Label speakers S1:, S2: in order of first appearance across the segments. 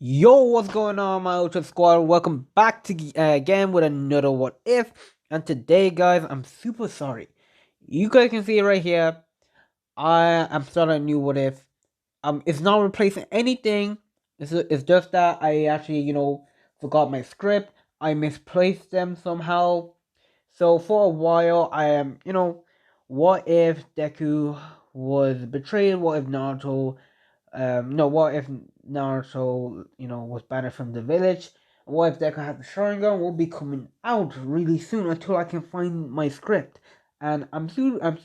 S1: Yo, what's going on, my Ultra Squad? Welcome back to again with another What If. And today, guys, I'm super sorry. You guys can see it right here. I am starting a new What If. It's not replacing anything. It's just that I actually, forgot my script. I misplaced them somehow. So for a while, I am, what if Deku was betrayed? What if Naruto no, what if Naruto, was banned from the village? What if Deku has the Sharingan? Will be coming out really soon until I can find my script. And I'm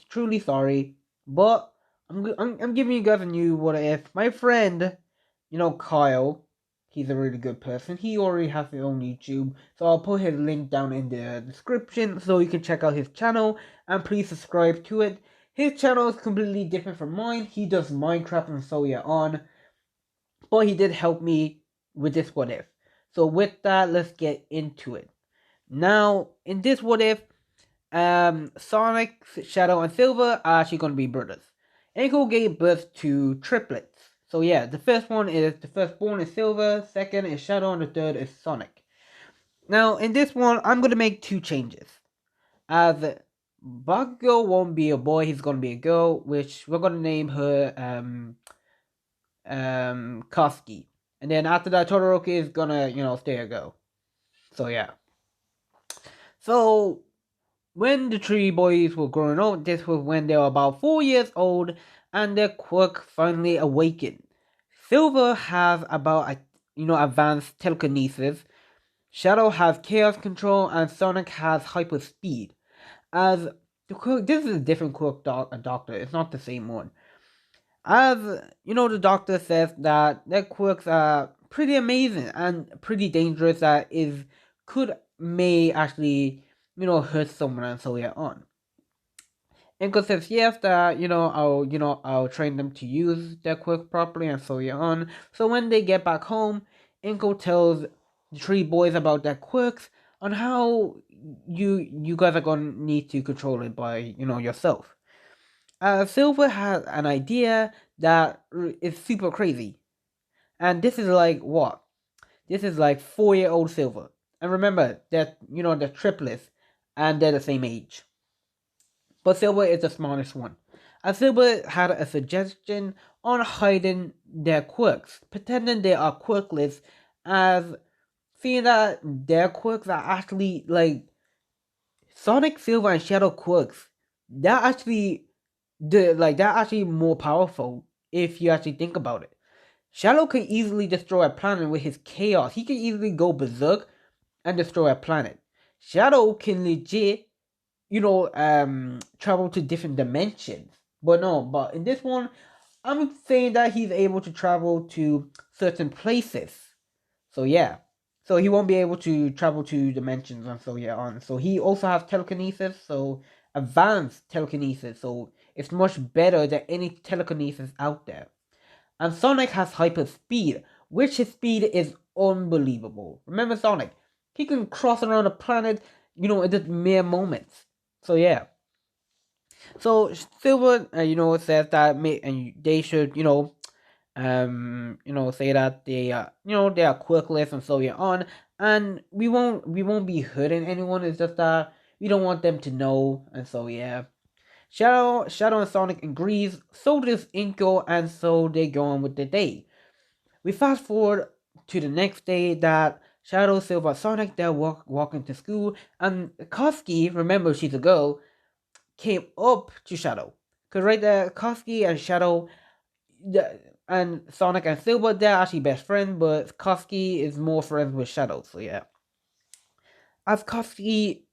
S1: truly sorry, but I'm giving you guys a new what if. My friend, Kyle, he's a really good person. He already has his own YouTube, so I'll put his link down in the description so you can check out his channel and please subscribe to it. His channel is completely different from mine. He does Minecraft and so yeah on. But he did help me with this what if. So with that, let's get into it. Now, in this what if, Sonic, Shadow, and Silver are actually going to be brothers. Echo gave birth to triplets. So yeah, the firstborn is Silver, second is Shadow, and the third is Sonic. Now, in this one, I'm going to make two changes. As Bakugo won't be a boy, he's going to be a girl, which we're going to name her, Koski. And then after that, Todoroki is gonna, stay a girl. So yeah. So when the three boys were growing up, this was when they were about 4 years old, and their quirk finally awakened. Silver has about advanced telekinesis. Shadow has chaos control, and Sonic has hyper speed. As the quirk, this is a different quirk doctor. It's not the same one. As the doctor says that their quirks are pretty amazing and pretty dangerous. That is may actually hurt someone and so yeah on. Inko says yes that I'll train them to use their quirk properly and so yeah on. So when they get back home, Inko tells the three boys about their quirks on how you guys are gonna need to control it by yourself. Silver has an idea that is super crazy. And this is like what? This is like 4-year-old Silver. And remember that, they're triplets and they're the same age. But Silver is the smartest one. And Silver had a suggestion on hiding their quirks, pretending they are quirkless, as seeing that their quirks are actually like Sonic, Silver, and Shadow quirks. They're actually they're actually more powerful if you actually think about it. Shadow can easily destroy a planet with his chaos. He can easily go berserk and destroy a planet. Shadow can legit, travel to different dimensions. But in this one, I'm saying that he's able to travel to certain places. So yeah. So he won't be able to travel to dimensions and so yeah on. So he also has telekinesis, so advanced telekinesis, so it's much better than any telekinesis out there. And Sonic has hyper speed, which his speed is unbelievable. Remember Sonic? He can cross around a planet, in just mere moments. So yeah. So Silver, says that and they should, say that they are quirkless and so on, and we won't be hurting anyone. It's just that we don't want them to know, and so yeah. Shadow and Sonic agrees. So does Inko, and so they go on with the day. We fast forward to the next day that Shadow, Silver, Sonic they're walking to school, and Koski, remember she's a girl, came up to Shadow. Cause right there, Koski and Shadow and Sonic and Silver, they're actually best friends, but Koski is more friends with Shadow, so yeah. As Koski,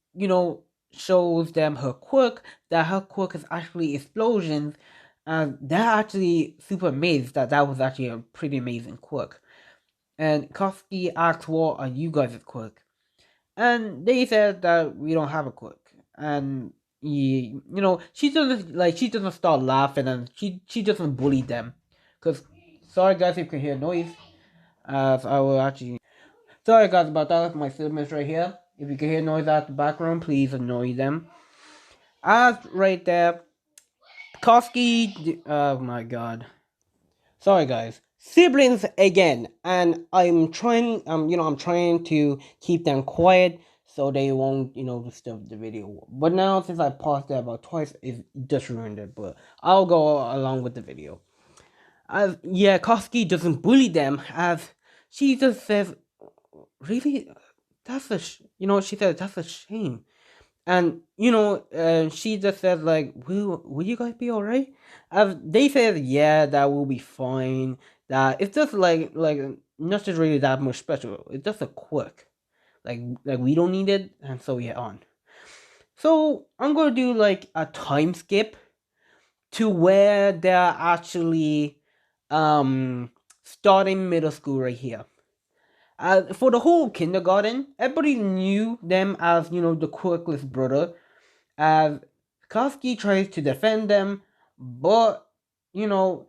S1: shows them her quirk, that her quirk is actually explosions, and they're actually super amazed that that was actually a pretty amazing quirk. And Koski asks, what are you guys' quirk? And they said that we don't have a quirk. And she doesn't start laughing, and she doesn't bully them. Cause sorry guys if you can hear noise. I will actually sorry guys about that. My siblings right here. If you can hear noise at the background, please annoy them. As right there, Koski. Oh my god. Sorry guys. siblings again, and I'm trying to keep them quiet so they won't, disturb the video. But now since I paused it about twice, it just ruined it. But I'll go along with the video. As yeah, Koski doesn't bully them, as she just says, "Really, that's she said that's a shame." And she just says like, "Will you guys be alright?" They said, "Yeah, that will be fine. That it's just like not just really that much special. It's just a quirk. Like we don't need it." And so yeah, on. So I'm gonna do like a time skip to where they're actually starting middle school right here. For the whole kindergarten, everybody knew them as the quirkless brother, as Koski tries to defend them, but you know,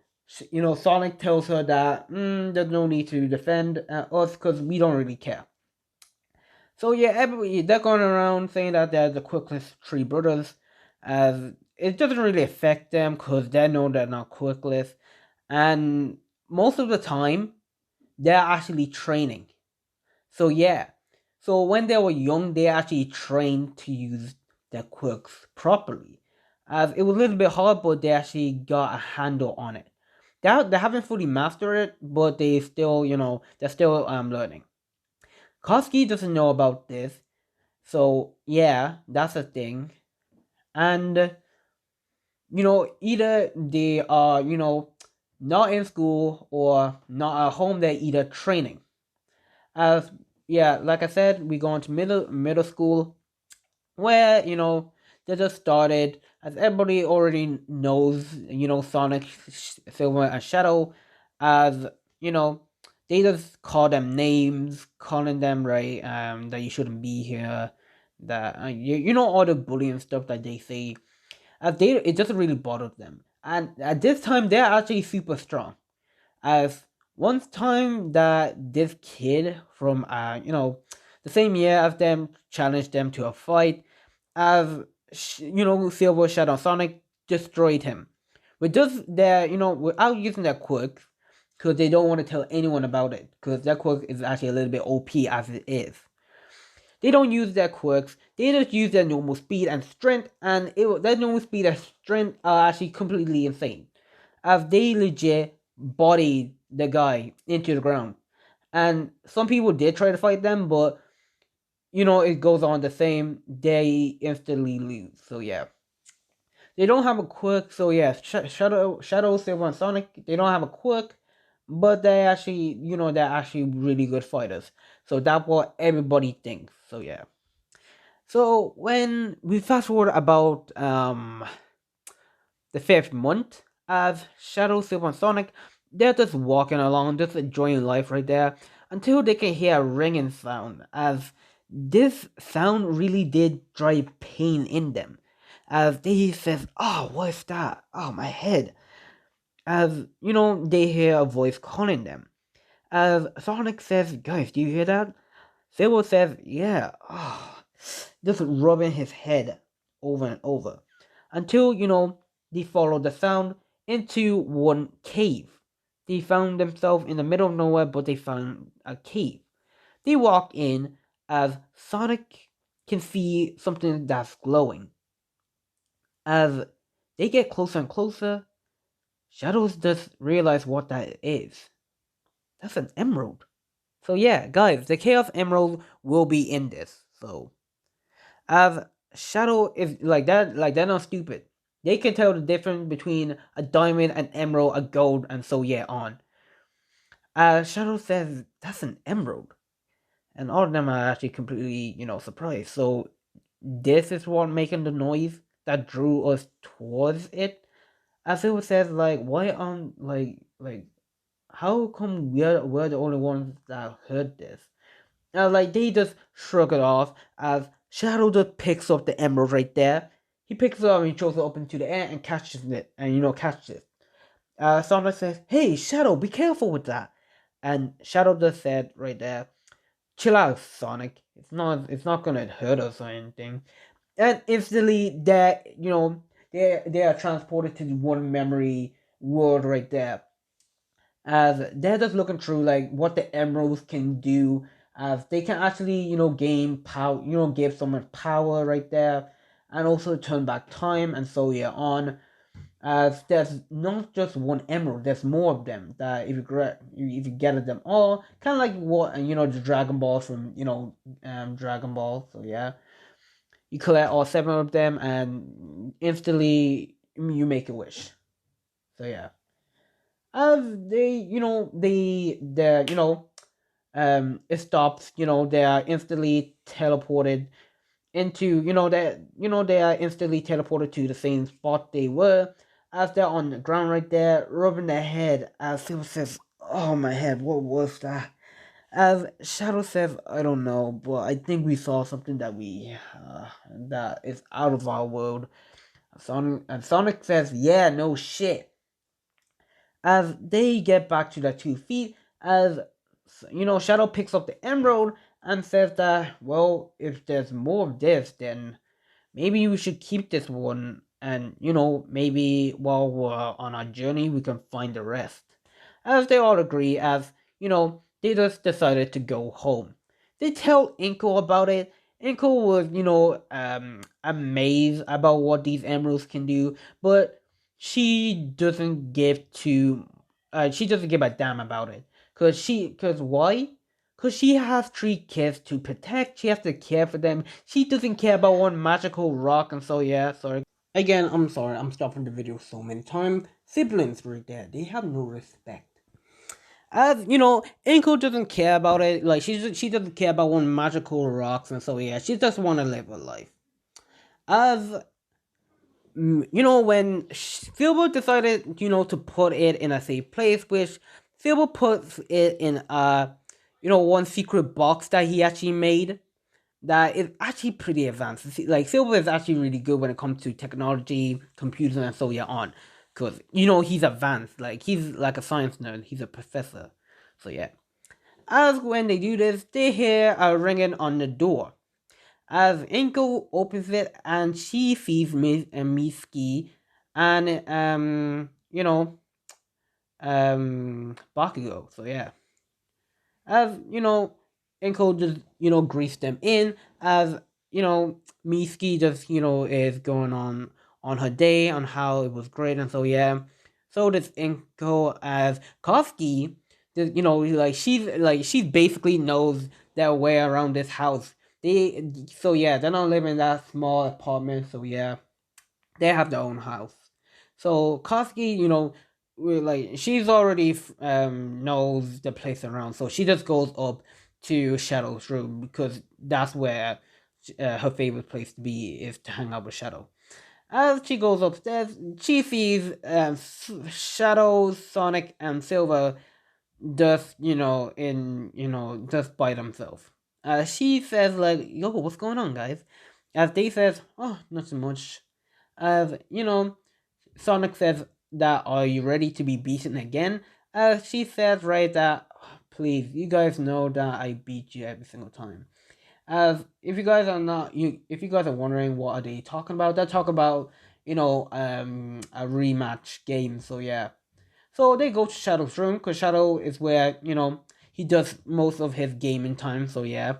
S1: Sonic tells her that there's no need to defend us because we don't really care. So yeah, everybody they're going around saying that they're the quirkless three brothers, as it doesn't really affect them because they know they're not quirkless, and most of the time they're actually training. So yeah. So when they were young, they actually trained to use their quirks properly. As it was a little bit hard, but they actually got a handle on it. They haven't fully mastered it, but they're still learning. Koski doesn't know about this, so yeah, that's a thing. And either they are not in school or not at home. They're either training. As yeah, like I said, we go into middle school where they just started. As everybody already knows, Sonic, Silver, and Shadow, as you know, they just call them names, calling them right, that you shouldn't be here, that all the bullying stuff that they say. As it doesn't really bother them, and at this time they're actually super strong. As one time that this kid from the same year as them challenged them to a fight, as Silver Shadow Sonic destroyed him with just their without using their quirks, because they don't want to tell anyone about it, because their quirk is actually a little bit OP as it is. They don't use their quirks. They just use their normal speed and strength, and their normal speed and strength are actually completely insane, as they legit bodied the guy into the ground. And some people did try to fight them, but it goes on the same. They instantly lose. So yeah, they don't have a quirk. So yeah, Shadow, Silver, and Sonic. They don't have a quirk, but they're actually really good fighters. So that's what everybody thinks. So yeah. So when we fast forward about the fifth month, as Shadow, Silver, and Sonic, they're just walking along, just enjoying life right there, until they can hear a ringing sound, as this sound really did drive pain in them. As they says, "Oh, what's that? Oh, my head." As they hear a voice calling them. As Sonic says, "Guys, do you hear that?" Silver says, "Yeah." Oh, just rubbing his head over and over until they followed the sound into one cave. They found themselves in the middle of nowhere, but they found a cave. They walk in as Sonic can see something that's glowing. As they get closer and closer, Shadows just realize what that is. That's an emerald. So yeah, guys, the Chaos Emerald will be in this. So as Shadow is like they're not stupid. They can tell the difference between a diamond, an emerald, a gold, and so yeah on. Shadow says that's an emerald, and all of them are actually completely surprised. So this is what making the noise that drew us towards it. As it says, like, why on like how come we're the only ones that heard this? Like they just shrug it off as Shadow just picks up the emerald right there. He picks it up and throws it up into the air and catches it, and catches it. Sonic says, "Hey, Shadow, be careful with that." And Shadow just said right there, "Chill out, Sonic. It's not gonna hurt us or anything." And instantly, they are transported to the one memory world right there. as they're just looking through like what the emeralds can do, as they can actually gain power, give someone power right there, and also turn back time and so yeah on. As there's not just one emerald, there's more of them. That if you gather them all, kind of like what the Dragon Balls from Dragon Ball. So yeah, you collect all seven of them, and instantly you make a wish. So yeah, as they it stops. They are instantly teleported into they are instantly teleported to the same spot they were, as they're on the ground right there rubbing their head, as Silver says, "Oh, my head, what was that?" As Shadow says, "I don't know, but I think we saw something that is out of our world." Sonic says, "Yeah, no shit." As they get back to their 2 feet, as Shadow picks up the emerald and says that, well, if there's more of this, then maybe we should keep this one, and maybe while we're on our journey we can find the rest. As they all agree, as they just decided to go home. They tell Inko about it. Inko was amazed about what these emeralds can do, but she doesn't give a damn about it. Cause why? Cause she has 3 kids to protect. She has to care for them. She doesn't care about one magical rock, and so yeah. Sorry. Again, I'm sorry. I'm stopping the video so many times. Siblings right there. They have no respect. As Inko doesn't care about it. Like she doesn't care about one magical rocks, and so yeah. She just want to live her life. As when Silver decided, to put it in a safe place, which Silver puts it in one secret box that he actually made that is actually pretty advanced. Like Silver is actually really good when it comes to technology, computers, and so yeah on, because he's advanced. Like he's like a science nerd. He's a professor. So yeah. As when they do this, they hear a ringing on the door. As Inko opens it and she sees Miski and Bakugo. So yeah. As Inko just greets them in, as Miski just is going on her day, on how it was great, and so yeah. So does Inko, as Koski, she's basically knows their way around this house. They're not living in that small apartment, so yeah, they have their own house. So Koski, she's already knows the place around, so she just goes up to Shadow's room because that's where her favorite place to be is to hang out with Shadow. As she goes upstairs, she sees Shadow, Sonic, and Silver just just by themselves. She says like, "Yo, what's going on, guys?" As they says, "Oh, not so much." As Sonic says that, "Are you ready to be beaten again?" She says right that, "Please, you guys know that I beat you every single time." As if you guys are wondering what are they talking about, they're talking about a rematch game. So yeah, so they go to Shadow's room because Shadow is where he does most of his gaming time. So yeah,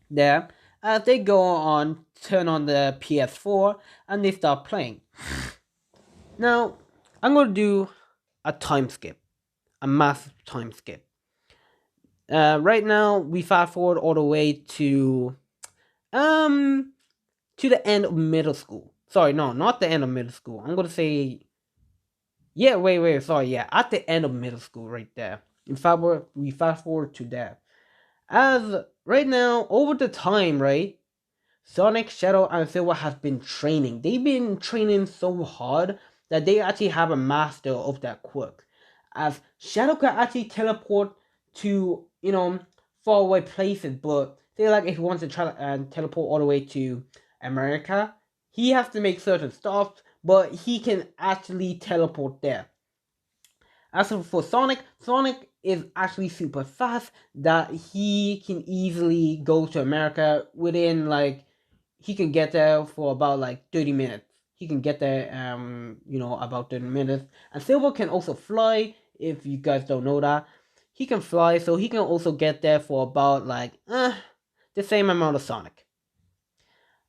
S1: there. As they go on, turn on the PS4 and they start playing. Now, I'm going to do a time skip, a massive time skip. Right now, we fast forward all the way um to the end of middle school. Sorry, no, not the end of middle school. I'm going to say, yeah, wait, sorry, yeah, at the end of middle school, right there. We fast forward to that. As right now, over the time, right? Sonic, Shadow, and Silver have been training. They've been training so hard that they actually have a master of that quirk. As Shadow can actually teleport to, far away places, but say like if he wants to try and teleport all the way to America, he has to make certain stops, but he can actually teleport there. As for Sonic, Sonic is actually super fast that he can easily go to America within like he can get there for about like 30 minutes. He can get there about 30 minutes. And Silver can also fly if you guys don't know that. He can fly, so he can also get there for about like the same amount of Sonic.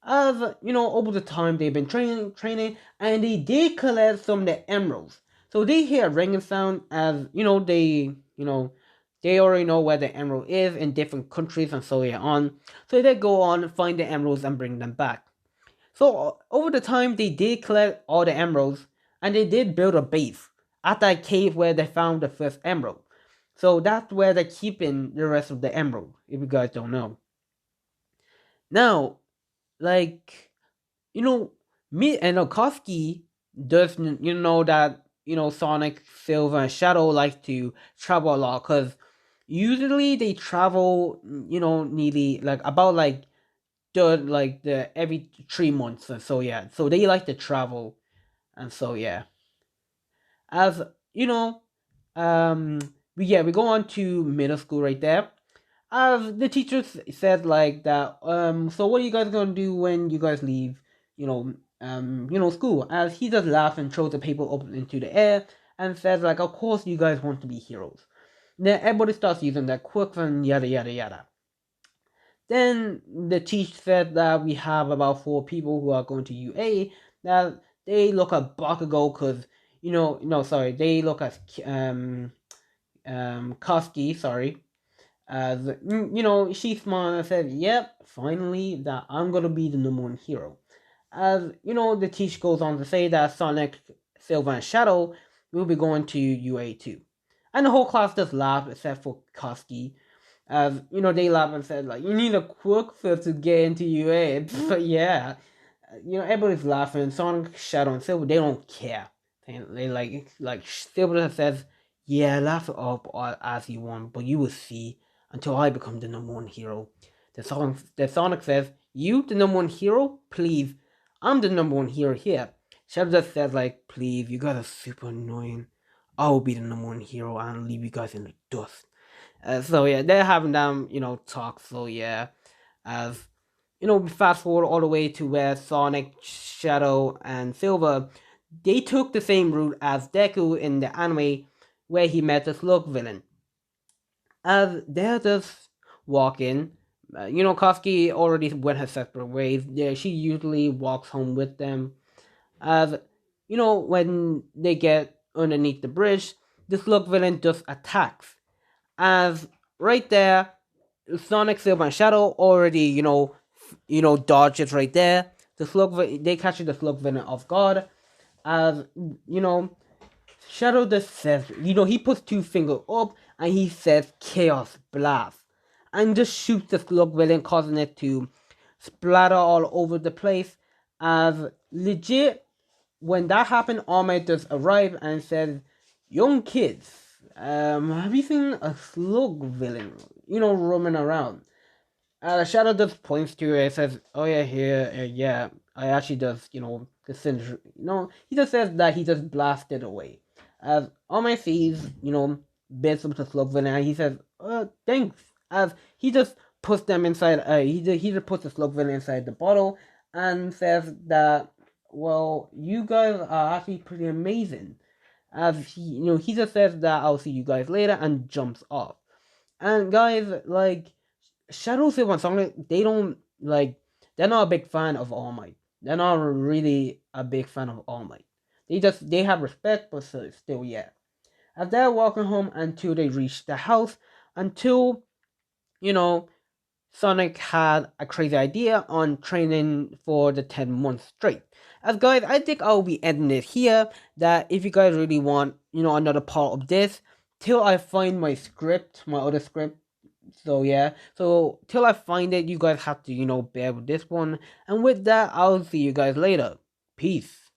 S1: As over the time they've been training, and they did collect some of the emeralds. So they hear a ringing sound, as they already know where the emerald is in different countries and so on. So they go on, find the emeralds, and bring them back. So over the time they did collect all the emeralds, and they did build a base at that cave where they found the first emerald. So that's where they're keeping the rest of the emerald, if you guys don't know. Now, like, you know, me and Okoski does that Sonic, Silver, and Shadow like to travel a lot, because usually they travel nearly like about like the every 3 months, and so yeah, so they like to travel, and so yeah, as you know, we go on to middle school right there. The teacher said like that. So what are you guys gonna do when you guys leave? School. As he just laughs and throws the paper up into the air and says like, of course you guys want to be heroes. Then everybody starts using their quirks and yada yada yada. Then the teacher said that we have about 4 people who are going to UA. That they look at Bakugo, because no, sorry, they look at Koski, sorry, as she smiled and said, "Yep, finally, that I'm gonna be the number one hero." As the teacher goes on to say that Sonic, Silver, and Shadow will be going to UA too, and the whole class just laughed except for Koski. As they laughed and said like, "You need a quirk first to get into UA." But yeah, everybody's laughing. Sonic, Shadow, and Silver, they don't care. They like Silver says, "Yeah, laugh it up as you want, but you will see until I become the number one hero." The Sonic says, "You the number one hero? Please, I'm the number one hero here." Shadow just says like, "Please, you guys are super annoying. I will be the number one hero and leave you guys in the dust." So yeah, they're having them talk. So yeah, as fast forward all the way to where Sonic, Shadow, and Silver, they took the same route as Deku in the anime, where he met the Slug villain. As they're just walking, Koski already went her separate ways. Yeah, she usually walks home with them. As when they get underneath the bridge, the Slug villain just attacks. As right there, Sonic, Silver, and Shadow already, dodges right there. They catch the Slug Venom off guard. As Shadow just says, he puts 2 fingers up and he says Chaos Blast, and just shoots the Slug Villain, causing it to splatter all over the place. As legit, when that happened, All Might just arrived and said, "Young kids, have you seen a Slug Villain, roaming around?" Shadow just points to it and says, "Oh yeah, here, yeah, I actually just, the cinder, he just says that he just blasted away." As All My sees, bits of the slug villain, and he says, thanks." As he just puts them inside, he just puts the slug villain inside the bottle and says that, "Well, you guys are actually pretty amazing." As he just says that, "I'll see you guys later," and jumps off. And guys, like, Shadow Silver and Sonic, they don't they're not a big fan of All Might. They're not really a big fan of All Might. They have respect, but still, yeah. As they're walking home until they reach the house, until you know Sonic had a crazy idea on training for the 10 months straight. As guys, I think I'll be ending it here. That if you guys really want, another part of this, till I find my script, my other script. So yeah, so till I find it, you guys have to, bear with this one. And with that, I'll see you guys later. Peace.